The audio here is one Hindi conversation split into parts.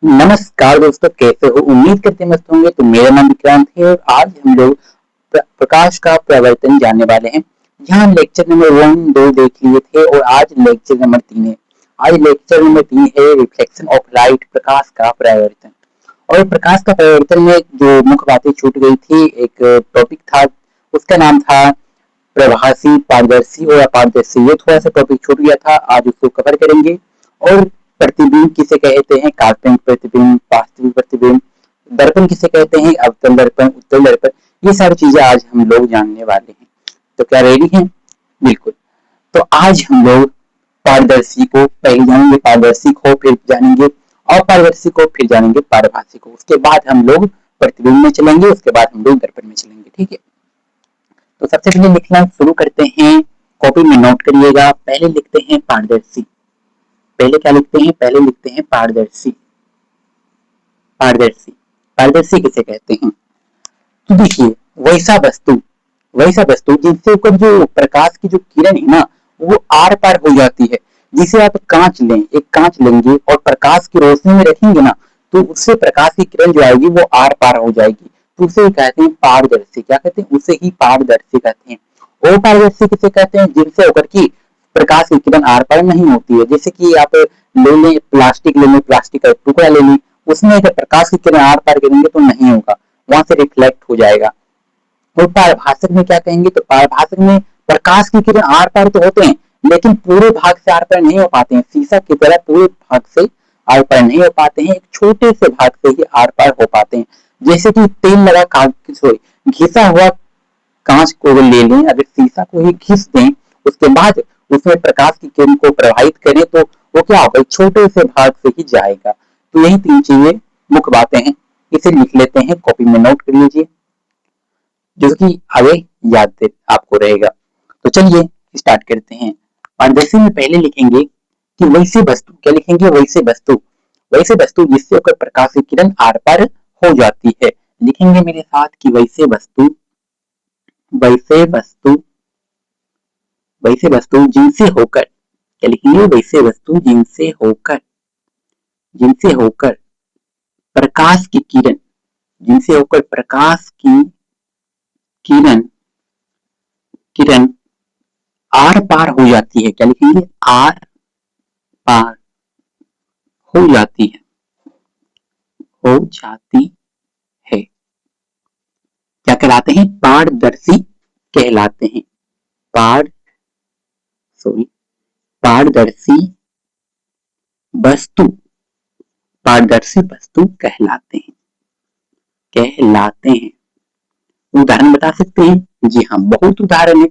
नमस्कार दोस्तों, कैसे हो? उम्मीद करते मस्त होंगे। तो मेरा नाम विक्रांत है और आज हम लोग प्रकाश का प्रवर्तन जानने वाले हैं। यहाँ लेक्चर नंबर 1, 2 देख लिए थे और आज लेक्चर नंबर 3 है। आज लेक्चर नंबर 3 है रिफ्लेक्शन ऑफ लाइट, प्रकाश का प्रवर्तन। और प्रकाश का प्रवर्तन में जो मुख्य बातें छूट गई थी, एक टॉपिक था, उसका नाम था प्रभासी, पारदर्शी और अपारदर्शी। ये थोड़ा सा टॉपिक छूट गया था, आज उसको कवर करेंगे। और प्रतिबिंब किसे कहते हैं, काल्पनिक प्रतिबिंब, वास्तविक प्रतिबिंब, दर्पण किसे कहते हैं, अवतल दर्पण, उत्तल दर्पण, ये सारी चीजें आज हम लोग जानने वाले हैं। तो क्या रेडी हैं? बिल्कुल। तो आज हम लोग पारदर्शी को पहले जानेंगे, पारदर्शी को फिर जानेंगे, अपारदर्शी को फिर जानेंगे, पारभासी को। उसके बाद हम लोग प्रतिबिंब में चलेंगे, उसके बाद हम लोग दर्पण में चलेंगे। ठीक है, तो सबसे पहले लिखना शुरू करते हैं। कॉपी में नोट करिएगा। पहले लिखते हैं पारदर्शी। पहले क्या लिखते हैं? पहले लिखते हैं पारदर्शी। पारदर्शी, पारदर्शी किसे कहते हैं? तो देखिए, वैसा वस्तु जिससे ऊपर जो प्रकाश की जो किरण है ना, वो आर पार हो जाती है। जिसे आप कांच लें, एक कांच लेंगे और प्रकाश की रोशनी में रखेंगे ना, तो उससे प्रकाश की किरण जो आएगी वो आर पार हो जाएगी। तो उसे कहते हैं पारदर्शी। क्या कहते हैं? उसे ही पारदर्शी कहते हैं। अपारदर्शी किसे कहते हैं? जिनसे होकर की प्रकाश की किरण आर पार नहीं होती है। जैसे कि आप ले लें प्लास्टिक, ले लें प्लास्टिक का टुकड़ा ले लें, उसमें अगर प्रकाश की किरण आर पार करेंगे तो नहीं होगा, वहां से रिफ्लेक्ट हो जाएगा। और पारभासक में क्या कहेंगे? तो पारभासक में प्रकाश की किरण आर पार तो होते हैं, लेकिन पूरे भाग से आर पार नहीं हो पाते हैं। शीशा की तरह पूरे भाग से आर पार नहीं हो पाते हैं, एक छोटे से भाग से ही आर पार हो पाते हैं। जैसे कि तेल लगा कागज, घिसा हुआ कांच को ले लें, अगर शीशा को ही घिस दें, उसके बाद उसमें प्रकाश की किरण को प्रवाहित करें, तो वो क्या होगा? छोटे से भाग से ही जाएगा। तो यही 3 चीजें मुख्य बातें हैं। इसे लिख लेते हैं, कॉपी में नोट कर लीजिए, जो कि आगे याद आपको रहेगा। तो चलिए स्टार्ट करते हैं। पारदर्शी में पहले लिखेंगे कि वैसे वस्तु। क्या लिखेंगे? वैसे वस्तु। वैसे वस्तु जिससे होकर प्रकाश की किरण आर पार हो जाती है। लिखेंगे मेरे साथ कि वैसे वस्तु, वैसे वस्तु, वैसे वस्तु जिनसे होकर। क्या लिखेंगे? वैसे वस्तु जिनसे होकर, जिनसे होकर प्रकाश की किरण, जिनसे होकर प्रकाश की किरण किरण आर पार हो जाती है। क्या लिखेंगे? आर पार हो जाती है, हो जाती है। क्या कहलाते हैं? पारदर्शी कहलाते हैं। पारदर्शी वस्तु, पारदर्शी वस्तु कहलाते हैं, कहलाते हैं। उदाहरण बता सकते हैं? जी हाँ, बहुत उदाहरण है।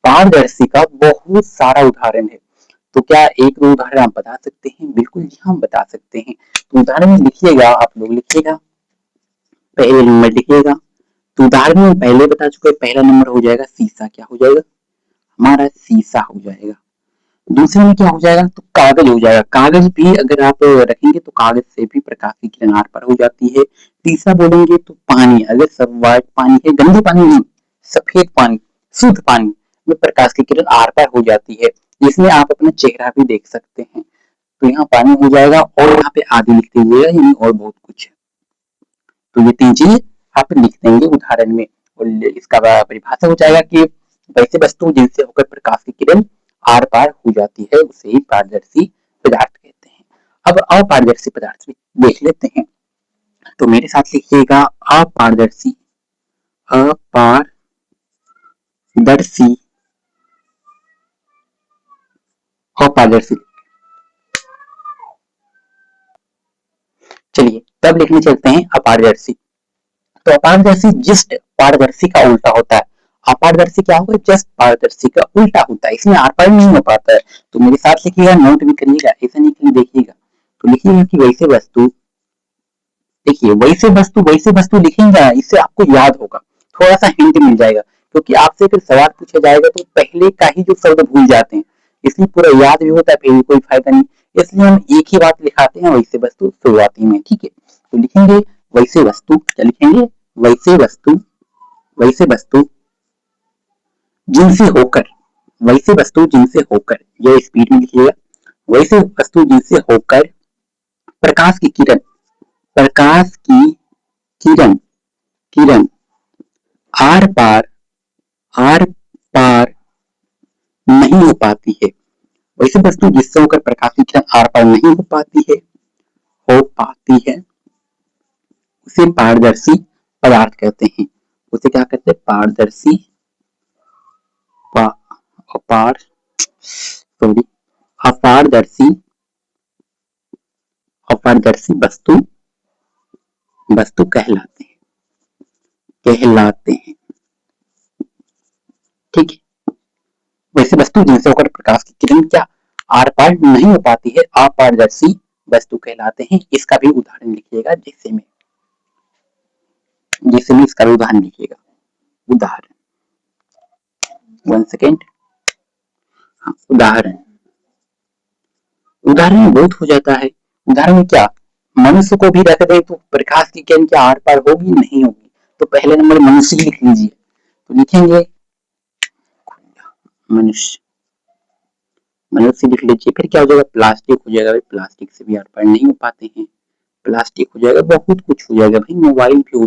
पारदर्शी का बहुत सारा उदाहरण है। तो क्या 1-2 उदाहरण आप बता सकते हैं? बिल्कुल जी, हम बता सकते हैं। तो उदाहरण में लिखिएगा, आप लोग लिखिएगा, पहले नंबर लिखिएगा। तो उदाहरण में पहले बता चुके, पहला नंबर हो जाएगा शीशा। क्या हो जाएगा? हमारा शीशा हो जाएगा। दूसरे में क्या हो जाएगा? तो कागज हो जाएगा। कागज भी अगर आप रखेंगे तो कागज से भी प्रकाश की किरण आर पार हो जाती है। तीसरा बोलेंगे तो पानी, अगर सब व्हाइट पानी है, गंदे पानी नहीं, सफेद पानी, शुद्ध पानी में प्रकाश की किरण आर पार हो जाती है, जिसमें आप अपना चेहरा भी देख सकते हैं। तो यहाँ पानी हो जाएगा और यहाँ पे आदि लिख दीजिएगा, यानी और बहुत कुछ है। तो ये 3 चीज आप लिख देंगे उदाहरण में। और इसका परिभाषा हो जाएगा कि वैसे वस्तु जिनसे होकर प्रकाश की किरण आर पार हो जाती है, उसे ही पारदर्शी पदार्थ कहते हैं। अब अपारदर्शी पदार्थ देख लेते हैं। तो मेरे साथ लिखिएगा, अपारदर्शी, अपारदर्शी, अपारदर्शी। चलिए तब लिखने चलते हैं अपारदर्शी। तो अपारदर्शी जस्ट पारदर्शी का उल्टा होता है। अपारदर्शी क्या होगा? जस्ट पारदर्शी का उल्टा होता है, इसमें आर पार नहीं हो पाता है। तो मेरे साथ लिखिएगा, नोट भी करिएगा, ऐसा नहीं कि देखिएगा। तो लिखिएगा कि वैसे वस्तु, देखिए वैसे वस्तु लिखेंगे, इससे आपको याद होगा, थोड़ा सा हिंट मिल जाएगा। क्योंकि आपसे फिर सवाल पूछा जाएगा तो पहले का ही जो शब्द भूल जाते हैं, इसलिए पूरा याद भी होता है, फिर कोई फायदा नहीं। इसलिए हम एक ही बात लिखाते हैं, वैसे वस्तु शुरुआती में। ठीक है, तो लिखेंगे वैसे वस्तु। क्या लिखेंगे? वैसे वस्तु, वैसे वस्तु जिनसे होकर, वैसे वस्तु जिनसे होकर, ये स्पीड में लिखिएगा। वैसे वस्तु जिनसे होकर प्रकाश की किरण, प्रकाश की किरण किरण आर पार नहीं हो पाती है। वैसे वस्तु जिससे होकर प्रकाश की किरण आर पार नहीं हो पाती है उसे पारदर्शी पदार्थ कहते हैं। उसे क्या कहते हैं? पारदर्शी अपारदर्शी वस्तु कहलाते हैं। ठीक है। वैसे वस्तु जिनसे होकर प्रकाश की किरण क्या आर पार नहीं हो पाती है, अपारदर्शी वस्तु कहलाते हैं। इसका भी उदाहरण लिखिएगा, जिससे में इसका भी उदाहरण लिखिएगा। उदाहरण 1 सेकेंड। उदाहरण बहुत हो जाता है। उदाहरण में क्या, मनुष्य को भी रख दे तो प्रकाश की किरण क्या आर पार होगी? नहीं होगी। तो पहले नंबर मनुष्य लिख लीजिए। तो लिखेंगे मनुष्य लिख लीजिए। फिर क्या हो जाएगा? प्लास्टिक हो जाएगा। प्लास्टिक से भी आर पार नहीं हो पाते हैं। प्लास्टिक हो जाएगा, बहुत कुछ हो जाएगा भाई। मोबाइल भी हो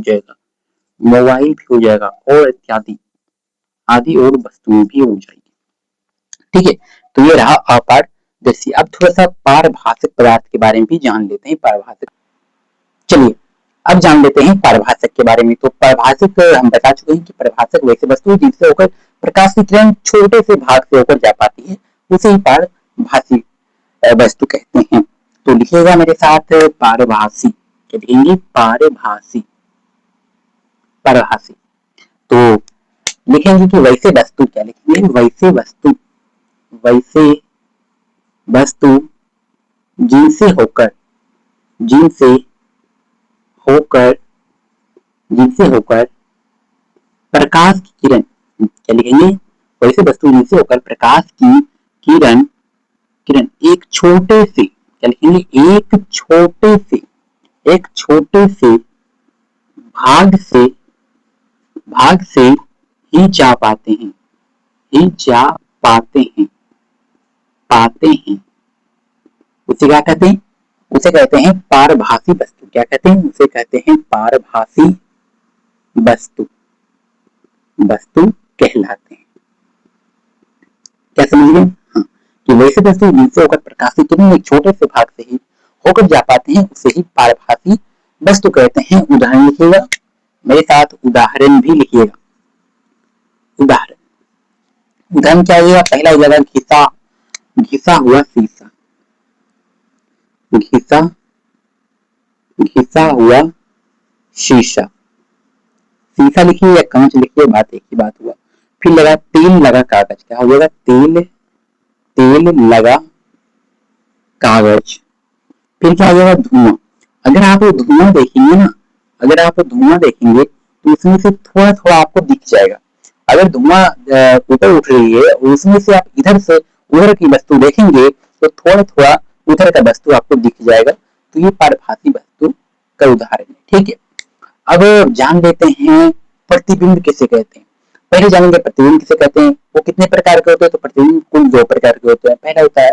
जाएगा और इत्यादि आदि और वस्तुएं भी हो जाएगी। ठीक है। तो ये रहा अपारदर्शी। अब थोड़ा सा पारभाषिक पदार्थ के बारे में भी जान लेते हैं। पारभाषिक, चलिए अब जान लेते हैं पारभाषक के बारे में। तो पारभाषक हम बता चुके हैं कि पारभाषक वैसे वस्तु जिनसे होकर प्रकाश की किरण छोटे से भाग से होकर जा पाती है उसे ही पारभाषी वस्तु कहते हैं। तो लिखिएगा मेरे साथ पारभाषी। क्या लिखेंगे? पारभाषी। तो लिखेंगे कि वैसे वस्तु, क्या लिखेंगे? वैसे वस्तु जिनसे होकर प्रकाश की किरण, क्या लिखेंगे? वैसे वस्तु जिनसे होकर प्रकाश की किरण एक छोटे से, क्या लिखेंगे? एक छोटे से भाग से ही जा पाते हैं। उसे क्या कहते हैं? उसे कहते हैं पारभाषी वस्तु। क्या कहते हैं? उसे कहते हैं पारभाषी वस्तु कहलाते हैं। क्या समझ गए? हाँ, कि वैसे वस्तु जिनसे होकर प्रकाश की किरण एक छोटे से भाग से ही होकर जा पाते हैं उसे ही पारभाषी वस्तु कहते हैं। उदाहरण लिखिएगा मेरे साथ, उदाहरण भी लिखिएगा। उदाहरण क्या होगा? पहला हो जाएगा घिसा हुआ शीशा। शीशा लिखिए या कांच लिखिए, बात एक ही बात हुआ। फिर लगा तेल लगा कागज। क्या हो जाएगा? तेल लगा कागज। फिर क्या हो जाएगा? धुआं। अगर आप धुआं देखेंगे तो उसमें से थोड़ा थोड़ा आपको दिख जाएगा। अगर धुआं ऊपर उठ रही है और उसमें से आप इधर से उधर की वस्तु देखेंगे तो थोड़ा थोड़ा उधर का वस्तु आपको दिख जाएगा। तो ये पारभाषी वस्तु का उदाहरण है। ठीक है। अब जान लेते हैं प्रतिबिंब किसे कहते हैं। पहले जानेंगे प्रतिबिंब किसे कहते हैं। वो कितने प्रकार के होते हैं? तो प्रतिबिंब कुल 2 प्रकार के होते हैं। पहला होता है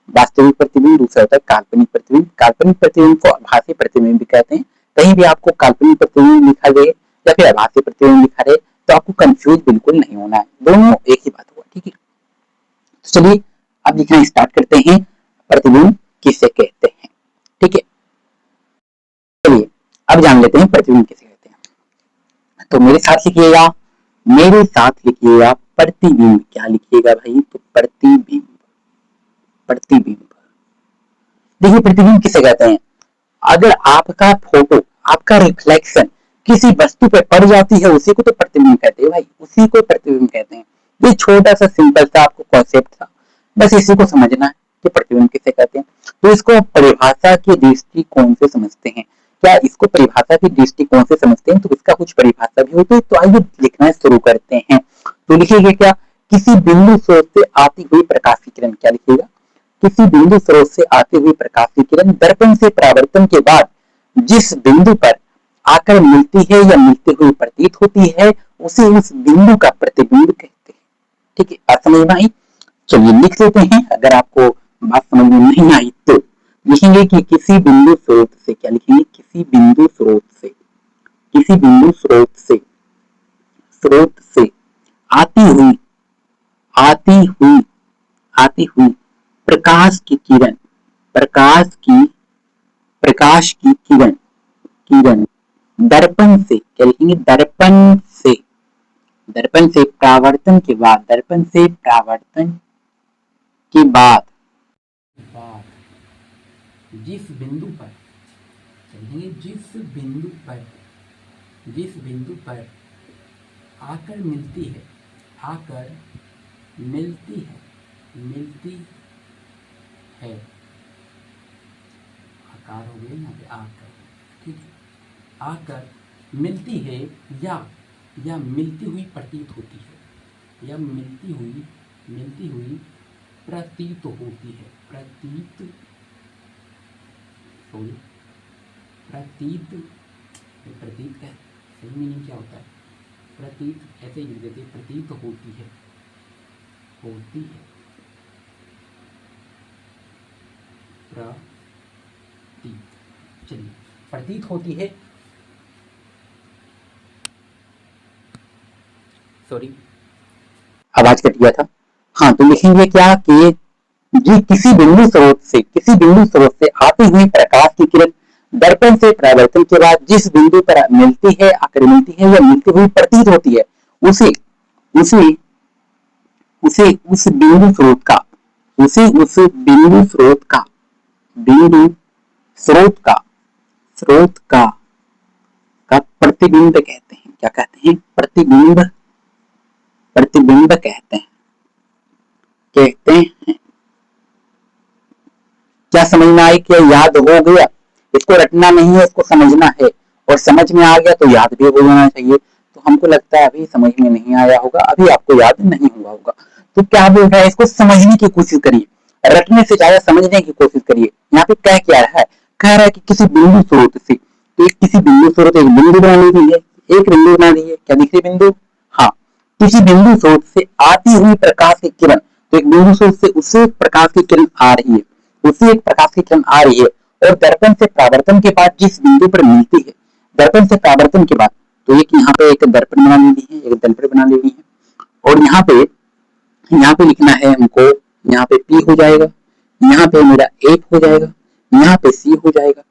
वास्तविक प्रतिबिंब, दूसरा होता है काल्पनिक प्रतिबिंब। काल्पनिक प्रतिबिंब को आभासी प्रतिबिंब भी कहते हैं। कहीं भी आपको काल्पनिक प्रतिबिंब लिखा जाए या फिर आभासी प्रतिबिंब लिखा जाए तो आपको कंफ्यूज बिल्कुल नहीं होना है, दोनों एक ही बात हुआ। ठीक है। तो चलिए अब लिखना स्टार्ट करते हैं, प्रतिबिंब किसे कहते हैं। ठीक है। चलिए अब जान लेते हैं प्रतिबिंब किसे कहते हैं। तो मेरे साथ लिखिएगा प्रतिबिंब। क्या लिखिएगा भाई? तो प्रतिबिंब। देखिए प्रतिबिंब किसे कहते हैं? अगर आपका फोटो, आपका रिफ्लेक्शन किसी वस्तु पे पड़ जाती है उसी को तो प्रतिबिंब कहते हैं भाई, उसी को प्रतिबिंब कहते हैं। ये छोटा सा सिंपल सा आपको कॉन्सेप्ट था, बस इसी को समझना है कि प्रतिबिंब किसे कहते हैं। तो इसको परिभाषा के दृष्टिकोण से समझते हैं। क्या इसको परिभाषा के दृष्टिकोण से समझते हैं? तो इसका कुछ परिभाषा भी होती है। तो आइए लिखना शुरू करते हैं। तो लिखिएगा क्या? किसी बिंदु स्रोत से आती हुई प्रकाश की किरण। क्या लिखिएगा? किसी बिंदु स्रोत से आती हुई प्रकाश की किरण दर्पण से परावर्तन के बाद जिस बिंदु पर आकर मिलती है या मिलती हुई प्रतीत होती है उसे उस बिंदु का प्रतिबिंब कहते हैं। ठीक है, बात समझ में आई? चलिए लिख लेते हैं। अगर आपको बात समझ में नहीं आई तो लिखेंगे कि किसी बिंदु स्रोत से, क्या लिखेंगे? किसी किसी बिंदु स्रोत से, किसी बिंदु स्रोत से आती हुई आती हुई आती हुई प्रकाश की किरण, प्रकाश की किरण दर्पण से, क्या लिखेंगे, दर्पण से परावर्तन के बाद, दर्पण से परावर्तन के बाद जिस बिंदु पर, चलिए जिस बिंदु पर आकर मिलती है, आकार हो गया यहाँ पे आकर, ठीक है, आकर मिलती है या मिलती हुई प्रतीत होती है, या मिलती हुई प्रतीत होती है, प्रतीत का सही मीनिंग क्या होता है, प्रतीत ऐसे ही लिख देते, प्रतीत होती है, चलिए प्रतीत होती है, सॉरी आवाज कट गया था। हाँ, तो लिखेंगे क्या कि जी किसी बिंदु स्रोत से आती हुई प्रकाश की किरण दर्पण से परावर्तन के बाद जिस बिंदु पर मिलती है, आकर मिलती है या मिलती हुई प्रतीत होती है, उसे उस बिंदु स्रोत का प्रतिबिंब कहते हैं। क्या कहते हैं? प्रतिबिंब कहते हैं। क्या समझ में आई? क्या याद हो गया? इसको रटना नहीं है, इसको समझना है, और समझ में आ गया तो याद भी हो जाना चाहिए। तो हमको लगता है अभी समझ में नहीं आया होगा, अभी आपको याद नहीं हुआ होगा। तो क्या बोल रहा है, इसको समझने की कोशिश करिए, रटने से ज्यादा समझने की कोशिश करिए। यहाँ पे कह क्या रहा है? कह रहा है कि किसी बिंदु स्रोत से, तो किसी बिंदु स्रोत, एक बिंदु बना लीजिए, एक बिंदु बना दीजिए, क्या दिख रही बिंदु? हाँ, किसी बिंदु स्रोत से आती हुई प्रकाश की किरण, तो एक बिंदु स्रोत से उससे प्रकाश की किरण आ रही है, उससे एक प्रकाश की किरण आ रही है, और दर्पण से परावर्तन के बाद जिस बिंदु पर मिलती है, दर्पण से परावर्तन के बाद, तो एक यहाँ पे एक दर्पण बना लेनी है, एक दर्पण बना लेनी है, और यहाँ पे लिखना है हमको, यहाँ पे P हो जाएगा, यहाँ पे मेरा F हो जाएगा, यहाँ पे C हो जाएगा।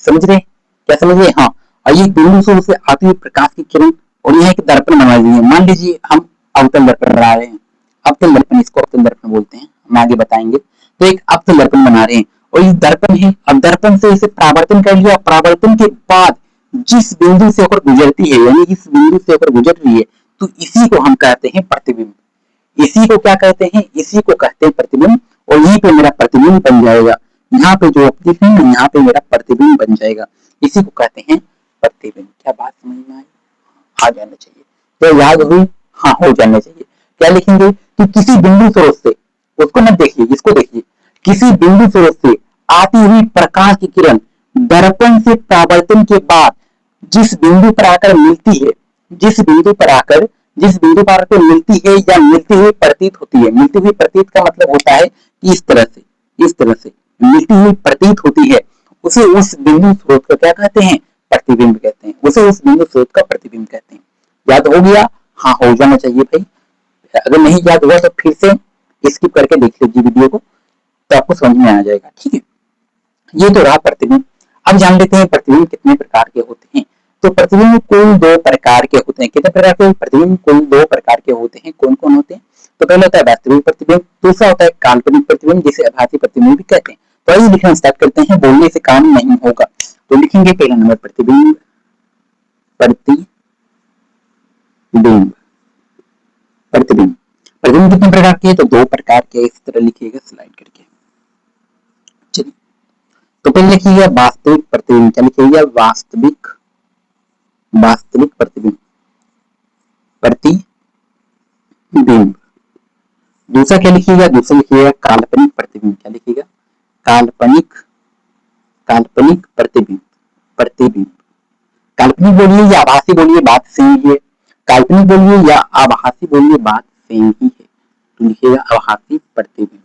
समझ रहे? क्या समझ रहे? हाँ, और ये बिंदु स्रोत से आती हुई प्रकाश की किरण, और यहाँ एक दर्पण बना लीजिए। मान लीजिए हम अवतल दर्पण बना रहे हैं, अवतल दर्पण, इसको अवतल दर्पण बोलते हैं, हम आगे बताएंगे। तो एक अवतल दर्पण बना रहे हैं, और ये दर्पण है। अब दर्पण से इसे परावर्तन कर लिया, परावर्तन के बाद जिस बिंदु से होकर गुजरती है, यानी इस बिंदु से होकर गुजर रही है, तो इसी को हम कहते हैं प्रतिबिंब। इसी को क्या कहते हैं? इसी को कहते हैं प्रतिबिंब। और यहीं पे मेरा प्रतिबिंब बन जाएगा, यहाँ पे जो ऑब्जेक्ट है ना, यहाँ पे मेरा प्रतिबिंब बन जाएगा, इसी को कहते हैं प्रतिबिंब। क्या बात समझ में आई? आ जाना चाहिए। क्या याद हुई? हाँ, हो जाना चाहिए। क्या लिखेंगे कि किसी बिंदु स्रोत से, उसको मत देखिए, इसको देखिए, किसी बिंदु स्रोत से आती हुई प्रकाश की किरण दर्पण से परावर्तन के बाद जिस बिंदु पर आकर मिलती है, जिस बिंदु पर आकर मिलती है या मिलती हुई प्रतीत होती है। मिलती हुई प्रतीत का मतलब होता है कि इस तरह से मिलती हुई प्रतीत होती है, उसे उस बिंदु स्रोत को क्या कहते हैं? प्रतिबिंब कहते हैं। उसे उस बिंदु स्रोत का प्रतिबिंब कहते हैं। याद हो गया? हाँ, हो जाना चाहिए भाई। अगर नहीं याद हुआ तो फिर से स्किप करके देख लीजिए वीडियो को, तो आपको समझ में आ जाएगा। ठीक है, ये तो रहा प्रतिबिंब। अब जान लेते हैं प्रतिबिंब कितने प्रकार के होते हैं। तो प्रतिबिंब कुल 2 प्रकार के होते हैं। कितने प्रकार के प्रतिबिंब? कुल 2 प्रकार के होते हैं। कौन कौन होते हैं? तो पहले होता है वास्तविक प्रतिबिंब, दूसरा होता है काल्पनिक प्रतिबिंब, जिसे आभासी प्रतिबिंब भी कहते हैं। तो आइए लिखना स्टार्ट करते हैं, बोलने से काम नहीं होगा। तो लिखेंगे पहला नंबर प्रतिबिंब, प्रतिबिंब कितने प्रकार के? तो 2 प्रकार के। इस तरह लिखिएगा स्लाइड करके। चलिए, तो पहले लिखिएगा वास्तविक प्रतिबिंब। क्या लिखिएगा? वास्तविक प्रतिबिंब। दूसरा क्या लिखिएगा? दूसरा लिखिएगा काल्पनिक प्रतिबिंब। क्या लिखिएगा? काल्पनिक प्रतिबिंब। काल्पनिक बोलिए या आभासी बोलिए, बात सेम ही है। काल्पनिक बोलिए या आभासी बोलिए, बात सेम ही है। तो लिखिएगा आभासी प्रतिबिंब।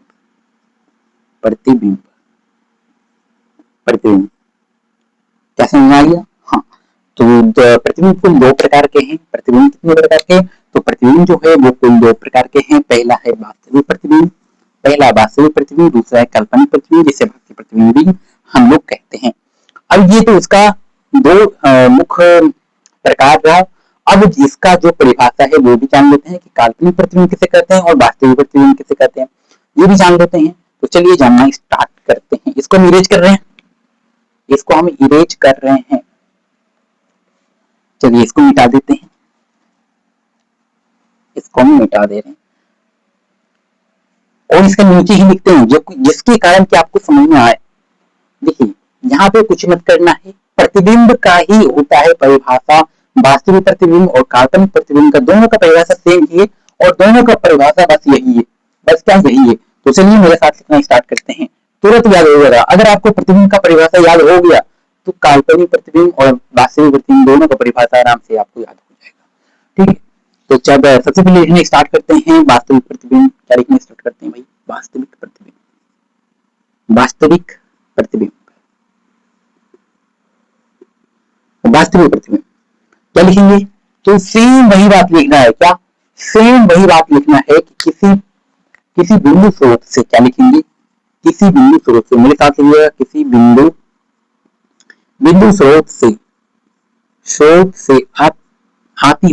क्या समझ आ गया? हाँ, तो प्रतिबिंब कुल दो प्रकार के हैं। प्रतिबिंब कितने प्रकार के? तो प्रतिबिंब जो है वो कुल दो प्रकार के हैं। पहला है वास्तविक प्रतिबिंब, पहला वास्तविक प्रतिबिंब, दूसरा है काल्पनिक प्रतिबिंब, जिसे बाकी प्रतिबिंब भी हम लोग कहते हैं। अब ये तो उसका दो मुख्य प्रकार रहा। अब इसका जो परिभाषा है वो भी जान लेते हैं कि काल्पनिक प्रतिबिंब किसे कहते हैं और वास्तविक प्रतिबिंब किसे कहते हैं, ये भी जान लेते हैं। तो चलिए जानना स्टार्ट करते हैं। इसको हम इरेज कर रहे हैं, इसको हम इरेज कर रहे हैं। चलिए इसको मिटा देते हैं, इसको हम मिटा दे रहे हैं और इसके नीचे ही लिखते हैं जो जिसके कारण कि आपको समझ में आए। देखिए यहाँ पे कुछ मत करना है, प्रतिबिंब का ही होता है परिभाषा। वास्तविक प्रतिबिंब और काल्पनिक प्रतिबिंब का दोनों का परिभाषा सेम ही है और दोनों का परिभाषा बस यही है, बस क्या यही है। तो चलिए मेरे साथ लिखना स्टार्ट करते हैं, तुरंत याद हो जाएगा। अगर आपको प्रतिबिंब का परिभाषा याद हो गया तो काल्पनिक प्रतिबिंब और वास्तविक प्रतिबिंब दोनों का परिभाषा आराम से आपको याद हो जाएगा। ठीक है, तो जब सबसे पहले लिखने स्टार्ट करते हैं वास्तविक प्रतिबिंब। क्या लिखने स्टार्ट करते हैं भाई? वास्तविक प्रतिबिंब। वास्तविक प्रतिबिंब, वास्तविक प्रतिबिंब क्या लिखेंगे? तो सेम वही बात लिखना है। क्या? सेम वही बात लिखना है कि किसी बिंदु स्रोत से, क्या लिखेंगे? किसी बिंदु स्रोत से, मेरे साथ लिखिएगा, किसी बिंदु स्रोत से आती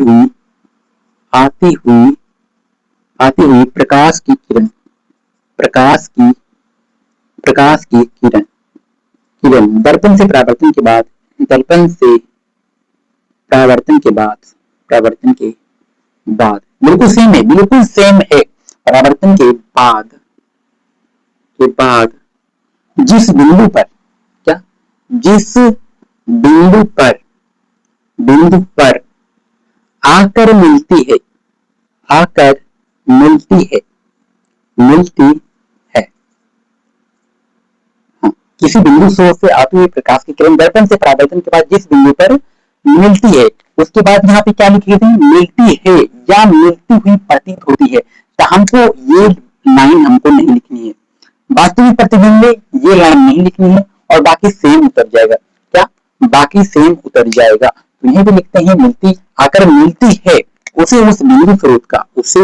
हुई प्रकाश की किरण, दर्पण से परावर्तन के बाद, बिल्कुल सेम है, बिल्कुल सेम है। परावर्तन के बाद जिस बिंदु पर, क्या? जिस बिंदु पर आकर मिलती है, हाँ, किसी बिंदु स्रोत से आती हुई प्रकाश की किरण दर्पण से परावर्तन के बाद जिस बिंदु पर मिलती है, उसके बाद यहाँ पे क्या लिखी थी? मिलती है या मिलती हुई प्रतीत होती है। तो हमको ये लाइन हमको नहीं लिखनी है, वास्तविक प्रतिबिंब में ये लाइन नहीं लिखनी है और बाकी सेम उतर जाएगा। क्या? बाकी सेम उतर जाएगा। तो यहीं पे लिखते हैं मिलती, आकर मिलती है उसे उस बिंदु स्रोत का, उसे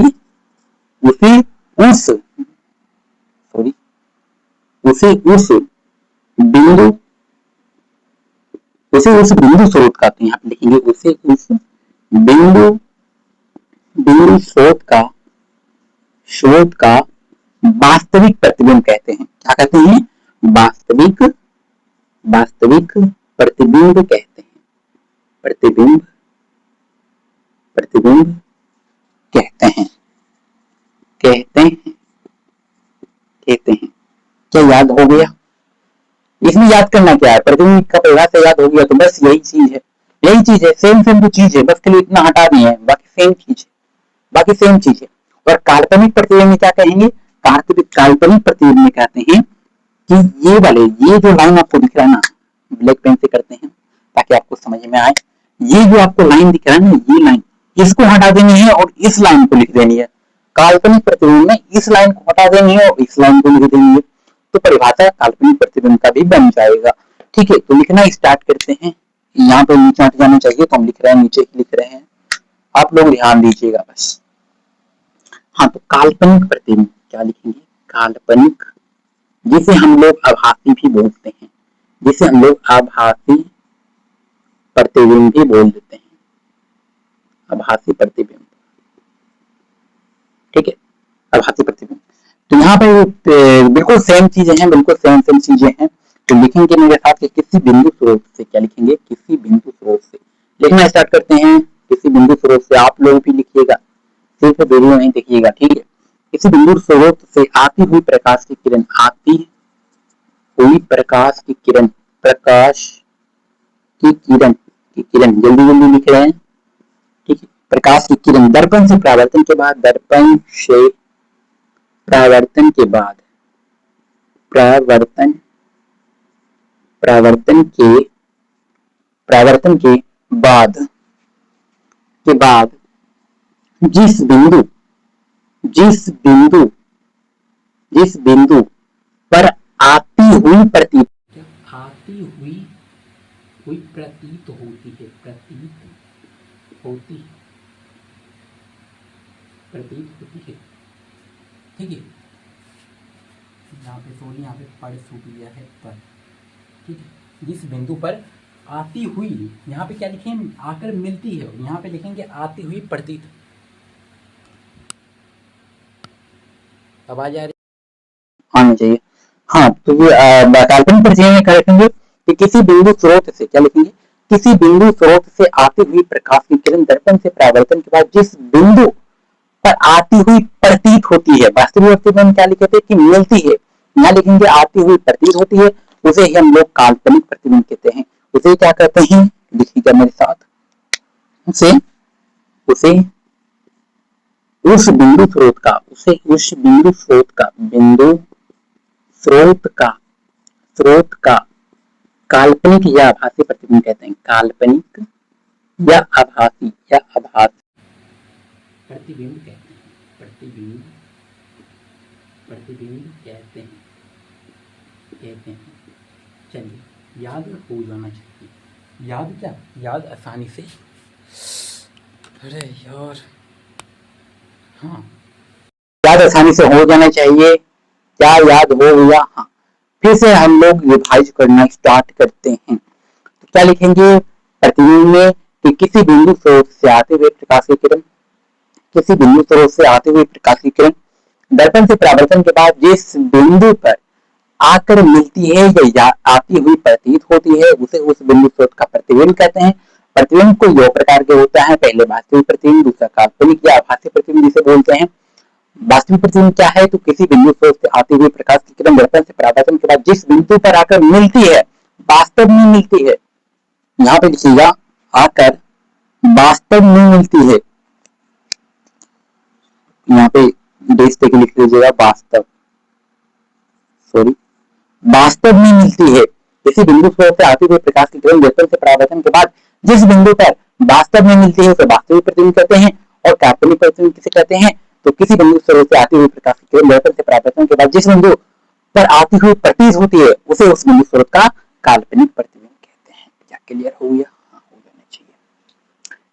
उस बिंदु स्रोत का, तो यहाँ पे लिखेंगे उसे उस बिंदु स्रोत का वास्तविक प्रतिबिंब कहते हैं। क्या कहते हैं? वास्तविक प्रतिबिंब कहते हैं। प्रतिबिंब कहते हैं। क्या याद हो गया? इसमें याद करना क्या है? प्रतिबिंब का परिभाषा याद हो गया तो बस यही चीज है, सेम तो चीज है, बस के लिए इतना हटा दिए हैं, बाकी सेम चीज है। और काल्पनिक प्रतिबिंब में क्या कहेंगे? काल्पनिक प्रतिबिंब में कहते हैं कि ये जो लाइन आपको दिख रहा है ना, ब्लैक पेन से करते हैं ताकि आपको समझ में आए। ये जो आपको लाइन दिख रहा है ना, ये लाइन, इसको हटा देनी है और इस लाइन को लिख देनी है। काल्पनिक प्रतिबिंब में इस लाइन को हटा देनी है और इस लाइन को लिख देनी है, तो परिभाषा काल्पनिक प्रतिबिंब का भी बन जाएगा। ठीक है, तो लिखना स्टार्ट करते हैं। यहाँ पे नीचे हट जाना चाहिए तो हम लिख रहे हैं, नीचे ही लिख रहे हैं, आप लोग ध्यान दीजिएगा बस। हाँ, तो काल्पनिक प्रतिबिंब क्या लिखेंगे? काल्पनिक, जिसे हम लोग आभासी भी बोलते हैं, जिसे हम लोग आभासी प्रतिबिंब भी बोल देते हैं, आभासी प्रतिबिंब। ठीक है, आभासी प्रतिबिंब। तो यहाँ पे बिल्कुल सेम चीजें हैं, बिल्कुल सेम चीजें हैं। तो लिखेंगे मेरे साथ कि किसी बिंदु स्रोत से, क्या लिखेंगे? किसी बिंदु स्रोत से। लिखना स्टार्ट करते हैं, किसी बिंदु स्रोत से। आप लोग भी लिखिएगा, सिर्फ वीडियो नहीं देखिएगा, ठीक है। किसी बिंदु स्रोत से आती हुई प्रकाश की किरण, जल्दी लिख रहे हैं, ठीक है। प्रकाश की किरण दर्पण से परावर्तन के बाद, परावर्तन के बाद जिस बिंदु पर आती हुई हुई प्रतीत होती है, प्रतीत होती है, प्रतीत होती है। ठीक है, यहाँ पे सोनी, यहाँ पे पढ़ सूख लिया है पर। ठीक है, जिस बिंदु पर आती हुई, यहाँ पे क्या लिखें, आकर मिलती है, यहाँ पे लिखेंगे आती हुई प्रतीत। आवाज आ रही आनी चाहिए। हाँ, तो ये काल्पनिक परिचय में क्या लिखेंगे कि किसी बिंदु स्रोत से, क्या लिखेंगे, किसी बिंदु स्रोत से आती हुई प्रकाश की किरण दर्पण से परावर्तन के बाद जिस बिंदु पर आती हुई प्रतीत होती है, वास्तविक अर्थ में क्या लिखे थे कि मिलती है, यहाँ लिखेंगे आती हुई प्रतीत होती है, उसे ही हम लोग काल्पनिक प्रतिबिंब कहते हैं। उसे क्या कहते हैं, लिखिएगा मेरे साथ, उसे उसे उस बिंदु स्रोत का, उसे उस बिंदु स्रोत का, बिंदु स्रोत का काल्पनिक या आभासी प्रतिबिंब कहते हैं। काल्पनिक या आभासी प्रतिबिंब कहते हैं, प्रतिबिंब कहते हैं। चलिए, याद हो जाना चाहिए। याद क्या, याद आसानी से, अरे यार, हाँ, याद आसानी से हो जाना चाहिए। क्या याद हो गया? हाँ, फिर से हम लोग रिवाइज करना स्टार्ट करते हैं। तो क्या लिखेंगे प्रतिबिंब में कि किसी बिंदु स्रोत से आते हुए प्रकाश की किरण, किसी बिंदु स्रोत से आते हुए प्रकाश की किरण दर्पण से परावर्तन के बाद जिस बिंदु पर आकर मिलती है या आती हुई प्रतीत होती है, उसे उस बिंदु स्रोत का प्रतिबिंब कहते हैं। प्रतिबिंब को दो प्रकार के होता है, पहले वास्तविक प्रतिबिंब, दूसरा काल्पनिक या आभासी प्रतिबिंब जिसे बोलते हैं। वास्तविक प्रतिबिंब क्या है, तो किसी बिंदु स्रोत से आती हुई प्रकाश की किरण दर्पण से परावर्तन के बाद जिस बिंदु पर आकर मिलती है, वास्तव में मिलती है, यहाँ पे लिखिएगा आकर वास्तव में मिलती है, यहाँ पे डेस पे लिख लीजिएगा वास्तव, सॉरी, वास्तव में मिलती है। किसी बिंदु स्रोत से आती हुई प्रकाश की किरण दर्पण से परावर्तन के बाद जिस बिंदु पर वास्तव में मिलती है उसे वास्तविक प्रतिबिंब कहते हैं। और काल्पनिक प्रतिबिंब किसे कहते हैं, तो किसी बिंदु स्रोत से आती हुई प्रकाश की किरण दर्पण से परावर्तन के बाद जिस बिंदु पर आती हुई प्रतीत होती है, उसे उस बिंदु स्रोत का काल्पनिक प्रतिबिंब कहते हैं। क्या क्लियर हो गया? हाँ, हो जाना चाहिए।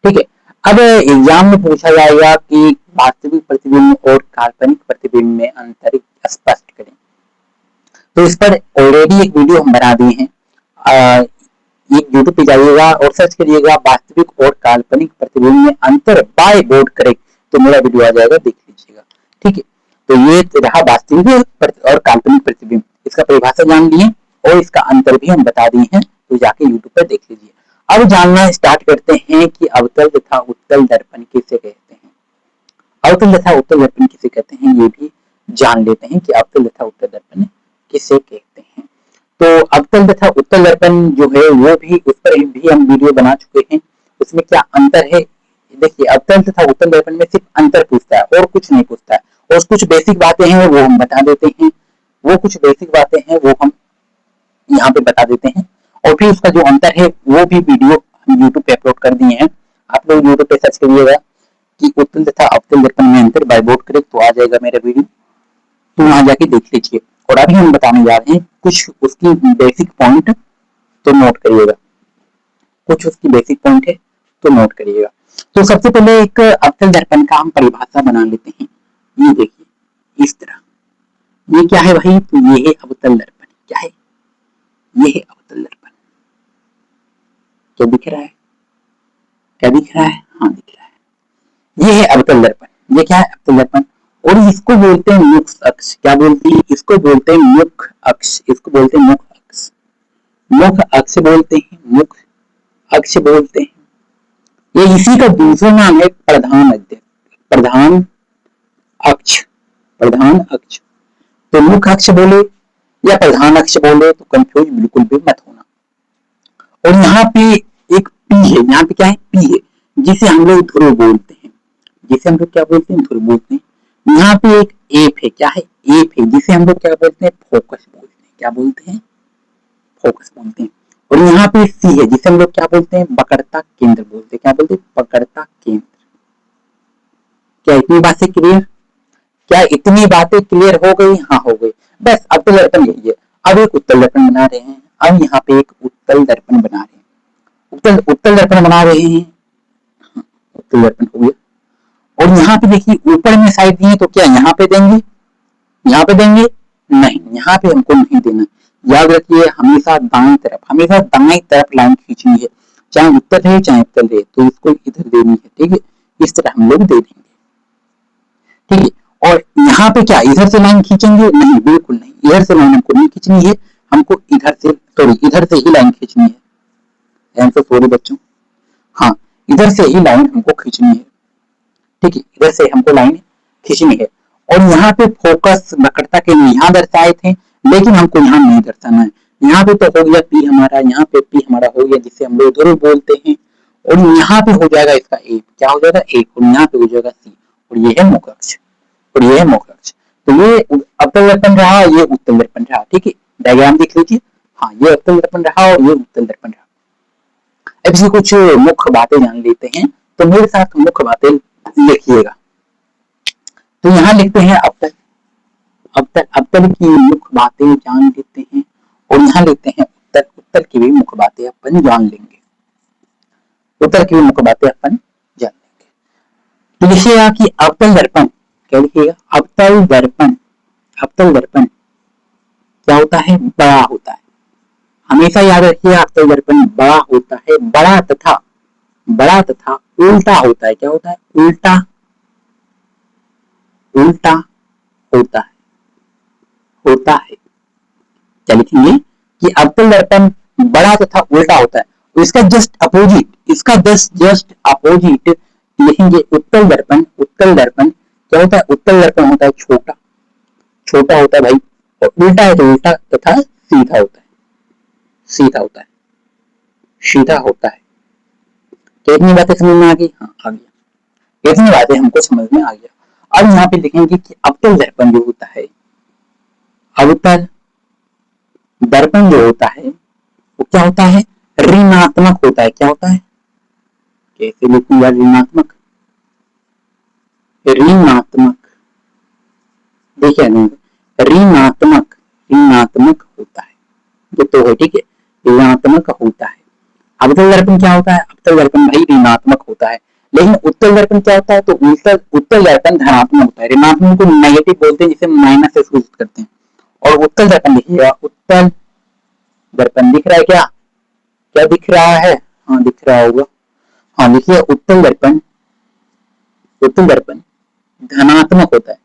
ठीक है, अब एग्जाम में पूछा जाएगा कि वास्तविक प्रतिबिंब और काल्पनिक प्रतिबिंब में अंतर स्पष्ट करें। तो इस पर ऑलरेडी एक वीडियो हम बना दिए हैं, यूट्यूब पे जाइएगा और सर्च करिएगा वास्तविक और काल्पनिक प्रतिबिंब में अंतर बाय बोर्ड करें, तो मेरा वीडियो आ जाएगा, देख लीजिएगा। ठीक है, तो ये रहा वास्तविक और काल्पनिक प्रतिबिंब, इसका परिभाषा जान लिए और इसका अंतर भी हम बता दिए हैं, तो जाके यूट्यूब पर देख लीजिए। अब जानना स्टार्ट करते हैं कि अवतल तथा उत्तल दर्पण किसे कहते हैं। अवतल तथा उत्तल दर्पण किसे कहते हैं ये भी जान लेते हैं कि अवतल तथा उत्तल दर्पण किसे कहते हैं। तो अवतल तथा उत्तल दर्पण जो है वो भी, उस पर भी हम वीडियो बना चुके हैं। उसमें क्या अंतर है, देखिए अवतल तथा उत्तल दर्पण में सिर्फ अंतर पूछता है और कुछ नहीं पूछता है, और कुछ बेसिक बातें हैं वो हम बता देते हैं, वो कुछ बेसिक बातें हैं वो हम यहाँ पे बता देते हैं। और फिर उसका जो अंतर है वो भी वीडियो हम यूट्यूब पे अपलोड कर दिए हैं, आप लोग यूट्यूब पे सर्च करिएगा कि उत्तल तथा अवतल दर्पण में अंतर बाय बोर्ड करें, तो आ जाएगा मेरा वीडियो, तो वहां जाके देख लीजिए। और अभी हम बताने जा रहे हैं कुछ उसकी बेसिक पॉइंट, तो नोट करिएगा, कुछ उसकी बेसिक पॉइंट है तो नोट करिएगा। तो सबसे पहले एक अवतल दर्पण का हम परिभाषा बना लेते हैं। ये देखिए इस तरह, ये क्या है भाई, तो ये है अवतल दर्पण। क्या है, ये है अवतल दर्पण। तो दिख रहा है, क्या दिख रहा है, हाँ दिख रहा है, ये है अवतल दर्पण। ये क्या है, अवतल दर्पण। और इसको बोलते हैं मुख अक्ष। क्या बोलते हैं, इसको बोलते हैं मुख अक्ष, इसको बोलते हैं मुख अक्ष, मुख अक्ष बोलते हैं, मुख अक्ष बोलते हैं। ये इसी का दूसरा नाम है प्रधान अक्ष, प्रधान अक्ष, प्रधान अक्ष। तो मुख अक्ष बोले या प्रधान अक्ष बोले तो कंफ्यूज बिल्कुल भी मत होना। और यहाँ पे एक पी है, यहाँ पे क्या है, पी है, जिसे हम लोग ध्रुव बोलते हैं, जिसे हम लोग क्या बोलते हैं, ध्रुव बोलते हैं। यहाँ पे एक एफ है, क्या है, एफ है, जिसे हम लोग क्या बोलते हैं, फोकस बोलते हैं। क्या बोलते हैं, फोकस बोलते हैं। और यहाँ पे सी है, जिसे हम लोग क्या बोलते हैं, पकड़ता केंद्र बोलते हैं। क्या बोलते हैं, पकड़ता केंद्र। क्या इतनी बातें क्लियर, क्या इतनी बातें क्लियर हो गई? हाँ हो गई। बस अवतल दर्पण यही है। अब एक उत्तल दर्पण बना रहे हैं, अब यहाँ पे एक उत्तल दर्पण बना रहे हैं। उत्तल दर्पण बना रहे हैं, उत्तल दर्पण हो गया। और यहाँ पे देखिए ऊपर में साइड दिए तो क्या यहाँ पे देंगे, यहाँ पे देंगे नहीं, यहाँ पे हमको नहीं देना। याद रखिए हमेशा दाएं तरफ लाइन खींचनी है, चाहे उत्तर है चाहे उत्तर है, तो इसको इधर देनी है, ठीक है। इस तरह हम लोग दे देंगे, ठीक है। और यहाँ पे क्या इधर से लाइन खींचेंगे, नहीं बिल्कुल नहीं, इधर से लाइन हमको नहीं खींचनी है, हमको इधर से ही लाइन खींचनी है। सॉरी बच्चों, हाँ इधर से ही लाइन हमको खींचनी है, ठीक है, इधर से हमको लाइन खींचनी है। और यहाँ पे फोकस वक्रता के यहाँ दर्शाए थे, लेकिन हमको यहाँ नहीं दर्शाना है। यहाँ पे तो हो गया पी हमारा, यहाँ पे पी हमारा हो गया, जिसे हम लोग ध्रुव बोलते हैं। और यहाँ पे हो जाएगा इसका ए, क्या हो जाएगा एक, और यहाँ पे हो जाएगा सी, और ये है मुख्य अक्ष, और ये है मुख्य अक्ष। तो ये अवतल दर्पण रहा, ये उत्तल दर्पण रहा, ठीक है। डायग्राम देख लीजिए, हाँ ये अवतल दर्पण रहा और ये उत्तल दर्पण रहा। अब इसकी कुछ मुख्य बातें जान लेते हैं, तो मेरे साथ मुख्य बातें लिखिएगा। तो यहाँ लिखते हैं अवतल की मुख्य बातें जान लेते हैं, और यहाँ लिखते हैं उत्तल की भी मुख्य बातें अपन जान लेंगे, उत्तल की भी मुख्य बातें अपन जान लेंगे। तो लिखिएगा कि अवतल दर्पण, क्या लिखिएगा, अवतल दर्पण क्या होता है, बड़ा होता है। हमेशा याद रखिएगा अवतल दर्पण बड़ा होता है, बड़ा तथा उल्टा होता है। क्या होता है, उल्टा होता है। क्या लिखेंगे कि अवतल दर्पण बड़ा तथा उल्टा होता है। इसका जस्ट अपोजिट लिखेंगे उत्तल दर्पण क्या होता है, उत्तल दर्पण होता है छोटा होता है भाई, और उल्टा है तो उल्टा तथा सीधा होता है। तो इतनी बातें समझ में आ गई, हाँ आ गया, इतनी बातें हमको समझ में आ गया। अब यहाँ पे देखेंगे कि अवतल दर्पण जो होता है, अवतल दर्पण जो होता है वो क्या होता है, ऋणात्मक होता है। क्या होता है, कैसे लिखूंगा, ऋणात्मक देखिए ऋणात्मक होता है, ये तो है, ठीक है, ऋणात्मक होता है। अवतल दर्पण क्या होता है, अवतल दर्पण भाई ऋणात्मक होता है। लेकिन उत्तल दर्पण क्या होता है, तो उत्तल दर्पण धनात्मक होता है। ऋणात्मक को नेगेटिव बोलते हैं, जिसे माइनस से सूचित करते हैं। और उत्तल दर्पण लिखिएगा, उत्तल दर्पण दिख रहा है, क्या दिख रहा है, हाँ दिख रहा होगा, हाँ लिखिए उत्तल दर्पण धनात्मक होता है।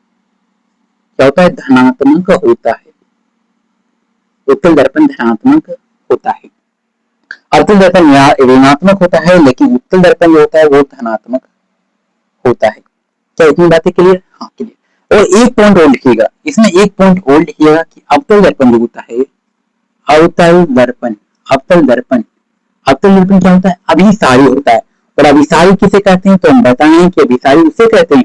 क्या होता है, धनात्मक होता है। उत्तल दर्पण धनात्मक होता है, अवतल दर्पण ऋणात्मक होता है, लेकिन उत्तल दर्पण जो होता है वो धनात्मक होता है। क्या इतनी बातें क्लियर, हाँ क्लियर। और एक पॉइंट और लिखिएगा, इसमें एक पॉइंट और लिखिएगा कि अवतल दर्पण जो होता है, अवतल दर्पण क्या होता है, अभिसारी होता है। और अभिसारी किसे कहते हैं, तो हम बताएं कि अभिसारी उसे कहते हैं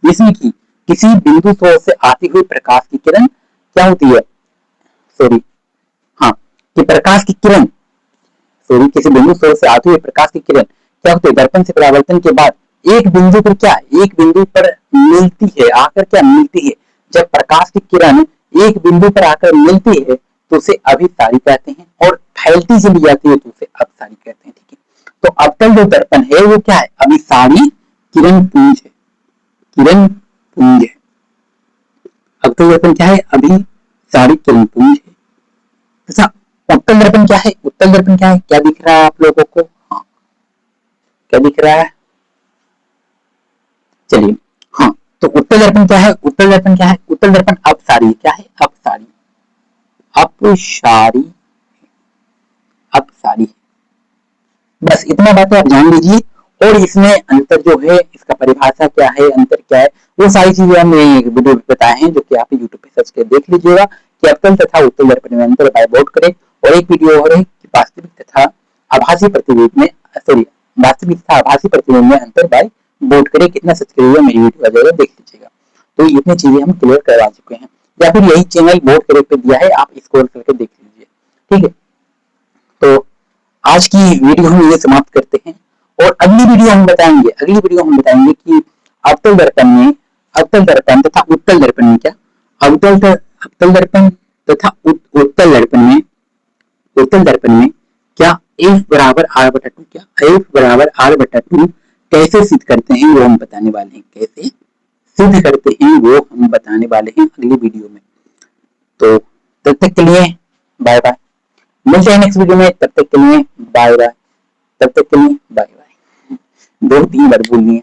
जिसमें कि किसी बिंदु स्रोत से आती हुई प्रकाश की किरण क्या होती है, कि प्रकाश की किरण किसी बिंदु स्रोत से आती हुई प्रकाश की किरण क्या होती है, दर्पण से परावर्तन के बाद एक बिंदु पर मिलती है, आकर क्या मिलती है। जब प्रकाश की किरण एक बिंदु पर आकर मिलती है तो उसे अभिसारी कहते हैं, और फैलती चली जाती है तो उसे अपसारी कहते हैं, ठीक है। तो अवतल जो दर्पण है वो क्या है, अभिसारी किरण पुंज है, अवतल दर्पण क्या है, अभिसारी किरण पुंज है। अच्छा उत्तल दर्पण क्या है, क्या दिख रहा है आप लोगों को, हाँ क्या दिख रहा है, चलिए हाँ। तो उत्तल दर्पण क्या है, उत्तल दर्पण अपसारी, क्या है, अपसारी। बस इतना बातें आप जान लीजिए। और इसमें अंतर जो है, इसका परिभाषा क्या है, अंतर क्या है, वो सारी चीजें हमने वीडियो में बताए हैं, जो कि आप यूट्यूब पे सर्च कर देख लीजिएगा कि अवतल तथा उत्तल दर्पण में अंतर बाय बोर्ड करें। और एक वीडियो और है कि वास्तविक तथा आभासी प्रतिबिंब में अंतर बाय बोर्ड करें, कितना सर्च करिएगा मेरी वीडियो आ जाएगा, देख लीजिएगा। तो इतनी चीजें हम क्लियर करवा चुके हैं, या फिर यही चैनल बोर्ड करे पे दिया है, आप स्क्रॉल करके देख लीजिए, ठीक है। तो आज की वीडियो हम ये समाप्त करते हैं, और अगली वीडियो हम बताएंगे कि अवतल दर्पण तथा उत्तल दर्पण में क्या, अवतल दर्पण तथा उत्तल दर्पण में क्या एफ बराबर आर बटा टू, क्या एफ बराबर आर बटा टू कैसे सिद्ध करते हैं वो हम बताने वाले हैं, कैसे सिद्ध करते हैं वो हम बताने वाले हैं अगली वीडियो में। तो तब तक के लिए बाय बाय, मिलते हैं नेक्स्ट वीडियो में, तब तक के लिए बाय बाय, तब तक के लिए बाय बाय। 2-3 बार बोलनी है।